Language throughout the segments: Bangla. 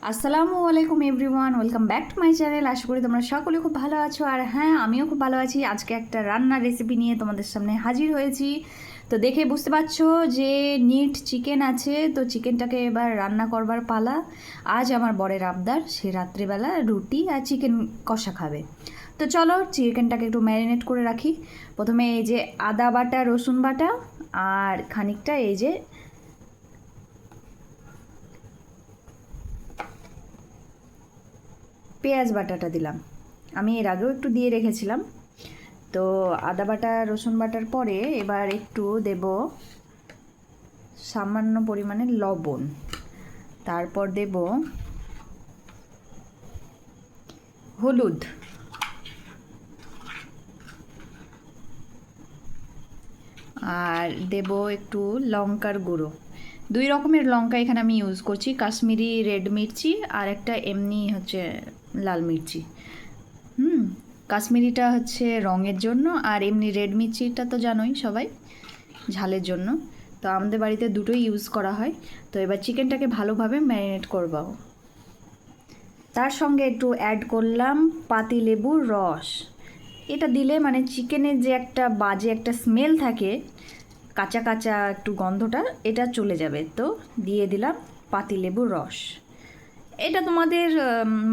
আসসালামু আলাইকুম everyone, welcome back to my channel. আশা করি তোমরা সকলে খুব ভালো আছো। আর হ্যাঁ, আমিও খুব ভালো আছি। আজকে একটা রান্নার রেসিপি নিয়ে তোমাদের সামনে হাজির হয়েছি। তো দেখে বুঝতে পারছো যে নিট চিকেন আছে। তো চিকেনটাকে এবার রান্না করবার পালা। আজ আমার বরের আবদার, সে রাত্রিবেলা রুটি আর চিকেন কষা খাবে। তো চলো চিকেনটাকে একটু ম্যারিনেট করে রাখি। প্রথমে এই যে আদা বাটা, রসুন বাটা আর খানিকটা এই যে পেঁয়াজ বাটাটা দিলাম। আমি এর আগেও একটু দিয়ে রেখেছিলাম। তো আদা বাটা রসুন বাটার পরে এবার একটু দেব সামান্য পরিমাণে লবণ, তারপর দেব হলুদ, আর দেব একটু লঙ্কার গুঁড়ো। দুই রকমের লঙ্কা এখানে আমি ইউজ করছি, কাশ্মীরি রেড মির্চি আর একটা এমনি হচ্ছে লাল মির্চি। কাশ্মীরিটা হচ্ছে রঙের জন্য, আর এমনি রেড মির্চিটা তো জানোই সবাই, ঝালের জন্য। তো আমাদের বাড়িতে দুটোই ইউজ করা হয়। তো এবার চিকেনটাকে ভালোভাবে ম্যারিনেট করব। তার সঙ্গে একটু অ্যাড করলাম পাতিলেবুর রস। এটা দিলে মানে চিকেনের যে একটা বাজে একটা স্মেল থাকে, কাঁচা কাঁচা একটু গন্ধটা, এটা চলে যাবে। তো দিয়ে দিলাম পাতিলেবুর রস। এটা তোমাদের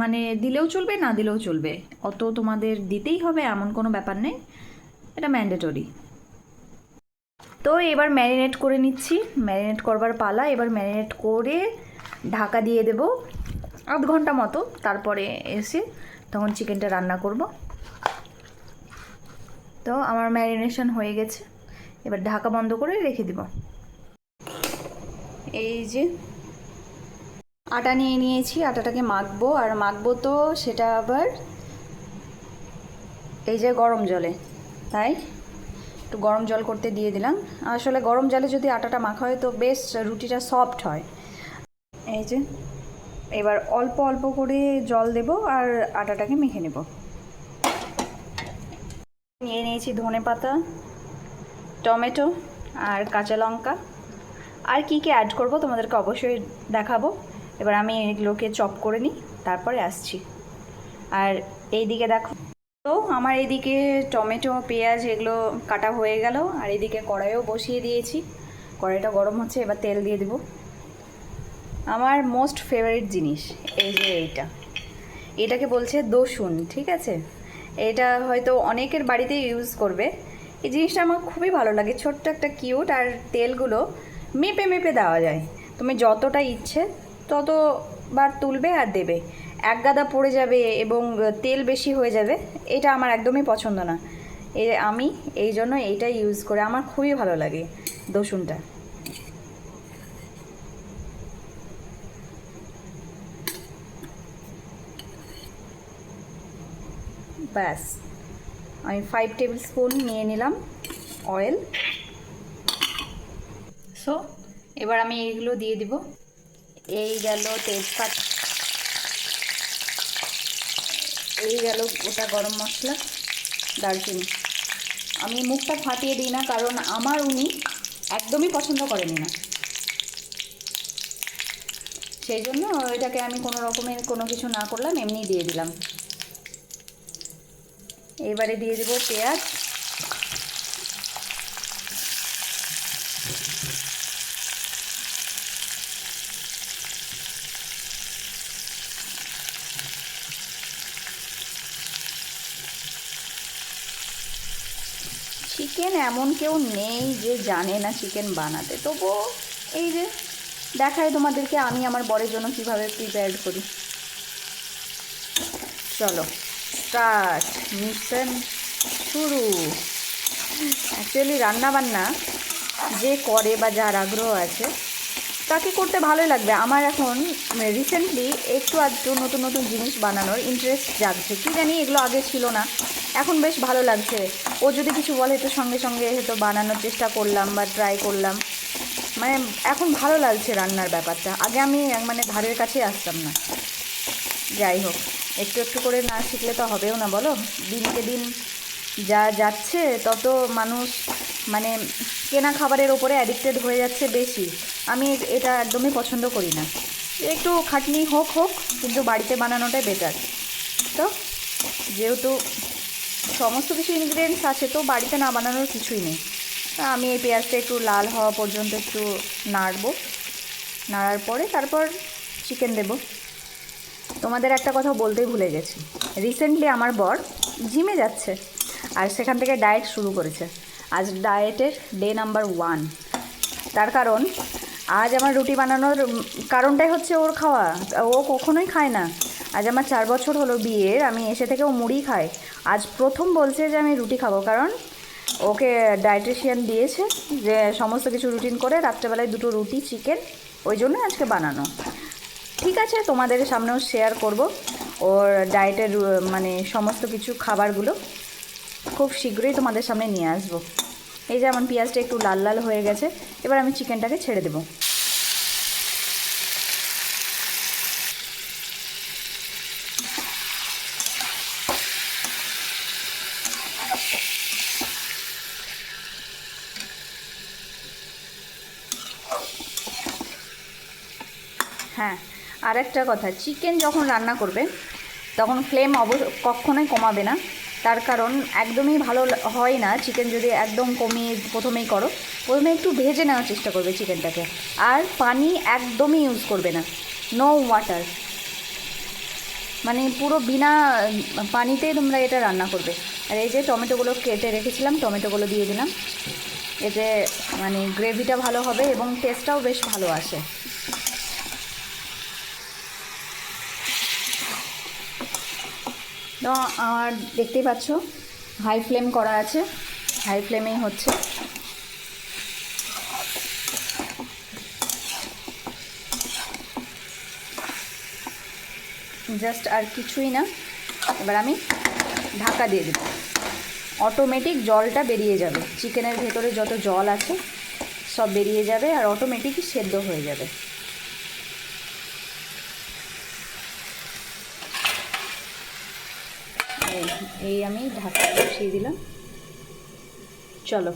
মানে দিলেও চলবে, না দিলেও চলবে, অত তোমাদের দিতেই হবে এমন কোনো ব্যাপার নেই, এটা ম্যান্ডেটরি। তো এবার ম্যারিনেট করে নিচ্ছি, ম্যারিনেট করবার পালা। এবার ম্যারিনেট করে ঢাকা দিয়ে দেব আধ ঘন্টা মতো, তারপরে এসে তখন চিকেনটা রান্না করব। তো আমার ম্যারিনেশন হয়ে গেছে, এবার ঢাকা বন্ধ করে রেখে দেব। এই যে আটা নিয়ে নিয়েছি, আটাটাকে মাখবো। আর মাখবো তো সেটা আবার এই যে গরম জলে, তাই একটু গরম জল করতে দিয়ে দিলাম। আসলে গরম জলে যদি আটাটা মাখা হয় তো বেশ রুটিটা সফট হয়। এই যে এবার অল্প অল্প করে জল দেব আর আটাটাকে মেখে নেব। নিয়ে নিয়েছি ধনে পাতা, টমেটো আর কাঁচা লঙ্কা। আর কি কি অ্যাড করব তোমাদেরকে অবশ্যই দেখাবো। এবার আমি এগুলোকে চপ করে নিই, তারপরে আসছি। আর এইদিকে দেখো, তো আমার এইদিকে টমেটো পেঁয়াজ এগুলো কাটা হয়ে গেল। আর এইদিকে কড়াইও বসিয়ে দিয়েছি, কড়াইটা গরম হচ্ছে, এবার তেল দিয়ে দেব। আমার মোস্ট ফেভারিট জিনিস এই যে এটাকে বলছে দসুন, ঠিক আছে? এটা হয়তো অনেকের বাড়িতে ইউজ করবে। এই জিনিসটা আমার খুবই ভালো লাগে, ছোট্ট একটা কিউট। আর তেলগুলো মেপে মেপে দেওয়া যায়, তুমি যতটা ইচ্ছে ততবার তুলবে আর দেবে। এক গাদা পড়ে যাবে এবং তেল বেশি হয়ে যাবে, এটা আমার একদমই পছন্দ না। আমি এই জন্য এইটা ইউজ করে, আমার খুবই ভালো লাগে দসুনটা। ব্যাস, আমি 5 টেবিল স্পুন নিয়ে নিলাম অয়েল। সো এবার আমি এইগুলো দিয়ে দিব। এই গেল তেজপাত, এই গেল গোটা গরম মশলা, দারচিনি। আমি মুখটা ফাটিয়ে দিই না, কারণ আমার উনি একদমই পছন্দ করেনি না, সেই জন্য এটাকে আমি কোনো রকমের কোনো কিছু না করলাম, এমনি দিয়ে দিলাম। এবারে দিয়ে দেবো পেঁয়াজ। চিকেন এমন কেউ নেই যে জানে না চিকেন বানাতে, তবুও এই যে দেখাই তোমাদেরকে আমি আমার বরের জন্য কীভাবে প্রিপেয়ার করি। চলো স্টার্ট, মিশন শুরু। অ্যাকচুয়ালি রান্নাবান্না যে করে বা যার আগ্রহ আছে তাকে করতে ভালোই লাগবে। আমার এখন রিসেন্টলি একটু আধটু নতুন নতুন জিনিস বানানোর ইন্টারেস্ট জাগছে, কী জানি এগুলো আগে ছিল না, এখন বেশ ভালো লাগছে। ও যদি কিছু বলে তো সঙ্গে সঙ্গে হয়তো বানানোর চেষ্টা করলাম বা ট্রাই করলাম। মানে এখন ভালো লাগছে রান্নার ব্যাপারটা, আগে আমি মানে ধারের কাছে আসতাম না। যাই হোক, একটু একটু করে না শিখলে তো হবেও না, বলো? দিনকে দিন যা যাচ্ছে তত মানুষ মানে কেনা খাবারের ওপরে অ্যাডিক্টেড হয়ে যাচ্ছে বেশি। আমি এটা একদমই পছন্দ করি না। একটু খাটনি হোক কিন্তু বাড়িতে বানানোটাই বেটার। তো যেহেতু সমস্ত কিছু ইনগ্রিডিয়েন্টস আছে, তো বাড়িতে না বানানোর কিছুই নেই। আমি এই পেঁয়াজটা একটু লাল হওয়া পর্যন্ত একটু নাড়বো, নাড়ার পরে তারপর চিকেন দেব। তোমাদের একটা কথা বলতেই ভুলে গেছি, রিসেন্টলি আমার বর জিমে যাচ্ছে আর সেখান থেকে ডায়েট শুরু করেছে। আজ ডায়েটের ডে নাম্বার 1। তার কারণ আজ আমার রুটি বানানোর কারণটাই হচ্ছে ওর খাওয়া। ও কখনোই খায় না। আজ আমার 4 বছর হলো বিয়ের, আমি এসে থেকে ও মুড়ি খায়। আজ প্রথম বলছে যে আমি রুটি খাবো, কারণ ওকে ডায়েটিশিয়ান দিয়েছে যে সমস্ত কিছু রুটিন করে রাত্রেবেলায় 2টো রুটি চিকেন, ওই জন্য আজকে বানানো। ঠিক আছে, তোমাদের সামনেও শেয়ার করব ওর ডায়েটের মানে সমস্ত কিছু খাবারগুলো খুব শীঘ্রই তোমাদের সামনে নিয়ে আসবো। এই যে আমার পেঁয়াজটা একটু লাল লাল হয়ে গেছে, এবার আমি চিকেনটাকে ছেড়ে দেবো। হ্যাঁ, আর একটা কথা, চিকেন যখন রান্না করবে তখন ফ্লেম কখনোই কমাবে না। তার কারণ একদমই ভালো হয় না চিকেন যদি একদম কমিয়ে প্রথমেই করো। প্রথমে একটু ভেজে নেওয়ার চেষ্টা করবে চিকেনটাকে, আর পানি একদমই ইউজ করবে না, নো ওয়াটার, মানে পুরো বিনা পানিতেই তোমরা এটা রান্না করবে। আর এই যে টমেটোগুলো কেটে রেখেছিলাম, টমেটোগুলো দিয়ে দিলাম। এতে মানে গ্রেভিটা ভালো হবে এবং টেস্টটাও বেশ ভালো আসে। তো আমার দেখতেই পাচ্ছ হাই ফ্লেম করা আছে, হাই ফ্লেমেই হচ্ছে। জাস্ট আর কিছুই না, এবার আমি ঢাকা দিয়ে দেব। অটোমেটিক জলটা বেরিয়ে যাবে, চিকেনের ভেতরে যত জল আছে সব বেরিয়ে যাবে আর অটোমেটিকই সেদ্ধ হয়ে যাবে। এই আমি ঢাকা বসিয়ে দিলাম। চলো,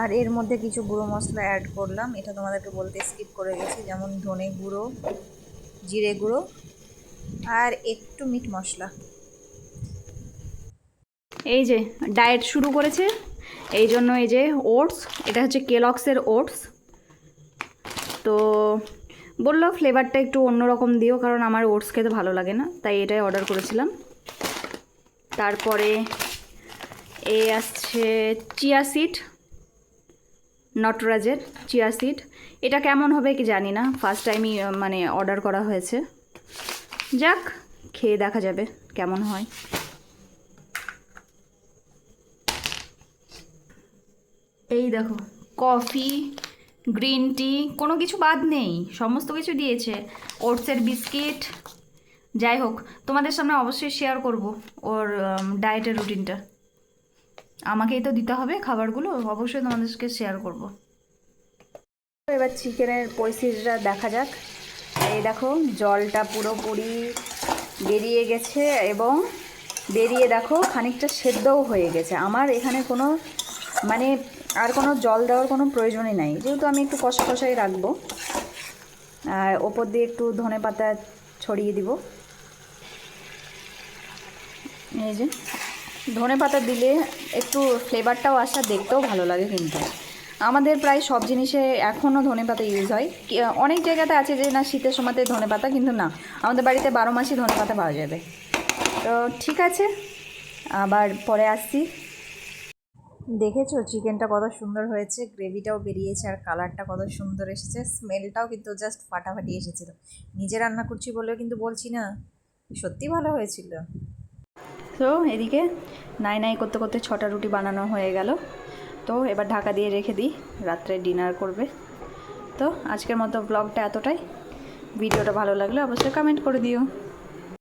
আর এর মধ্যে কিছু গুঁড়ো মশলা অ্যাড করলাম, এটা তোমাদেরকে বলতে স্কিপ করে গেছি, যেমন ধনে গুঁড়ো, জিরে গুঁড়ো আর একটু মিট মশলা। এই যে ডায়েট শুরু করেছে, এই জন্য এই যে ওটস, এটা হচ্ছে কেলগসের ওটস। তো বললো ফ্লেভারটা একটু অন্যরকম দিও, কারণ আমার ওটস খেতে ভালো লাগে না, তাই এটাই অর্ডার করেছিলাম। তারপরে এই আসছে চিয়া সিড, নটরাজের চিয়া সিড। এটা কেমন হবে কি জানি না, ফার্স্ট টাইমই মানে অর্ডার করা হয়েছে। যাক, খেয়ে দেখা যাবে কেমন হয়। এই দেখো, কফি, গ্রিন টি, কোনো কিছু বাদ নেই, সমস্ত কিছু দিয়েছে। ওটসের বিস্কিট। যাই হোক, তোমাদের সামনে অবশ্যই শেয়ার করব ওর ডায়েটের রুটিনটা। আমাকেই তো দিতে হবে খাবারগুলো, অবশ্যই তোমাদেরকে শেয়ার করব। এবার চিকেনের পরিস্থিতিটা দেখা যাক। এই দেখো, জলটা পুরোপুরি বেরিয়ে গেছে এবং বেরিয়ে দেখো খানিকটা সেদ্ধও হয়ে গেছে। আমার এখানে কোনো মানে আর কোনো জল দেওয়ার কোনো প্রয়োজনই নাই, যেহেতু আমি একটু কষা কষাই রাখবো। আর ওপর দিয়ে একটু ধনেপাতা ছড়িয়ে দিব। এই যে ধনেপাতা দিলে একটু ফ্লেভারটাও আসে, দেখতেও ভালো লাগে। কিন্তু আমাদের প্রায় সব জিনিসে এখনও ধনেপাতা ইউজ হয়। অনেক জায়গাতে আছে যে না শীতের সময়তে ধনেপাতা, কিন্তু না, আমাদের বাড়িতে 12 মাসই ধনেপাতা পাওয়া যাবে। তো ঠিক আছে, আবার পরে আসছি। দেখেছো চিকেনটা কত সুন্দর হয়েছে, গ্রেভিটাও বেরিয়েছে আর কালারটা কত সুন্দর এসেছে, স্মেলটাও কিন্তু জাস্ট ফাটাফাটি এসেছিল। নিজে রান্না করছি বলেও কিন্তু বলছি না, সত্যি ভালো হয়েছিল। তো এদিকে নাই নাই করতে করতে 6টা রুটি বানানো হয়ে গেল। তো এবার ঢাকা দিয়ে রেখে দিই, রাত্রে ডিনার করবে। তো আজকের মতো ব্লগটা এতটাই। ভিডিওটা ভালো লাগলে অবশ্যই কমেন্ট করে দিও।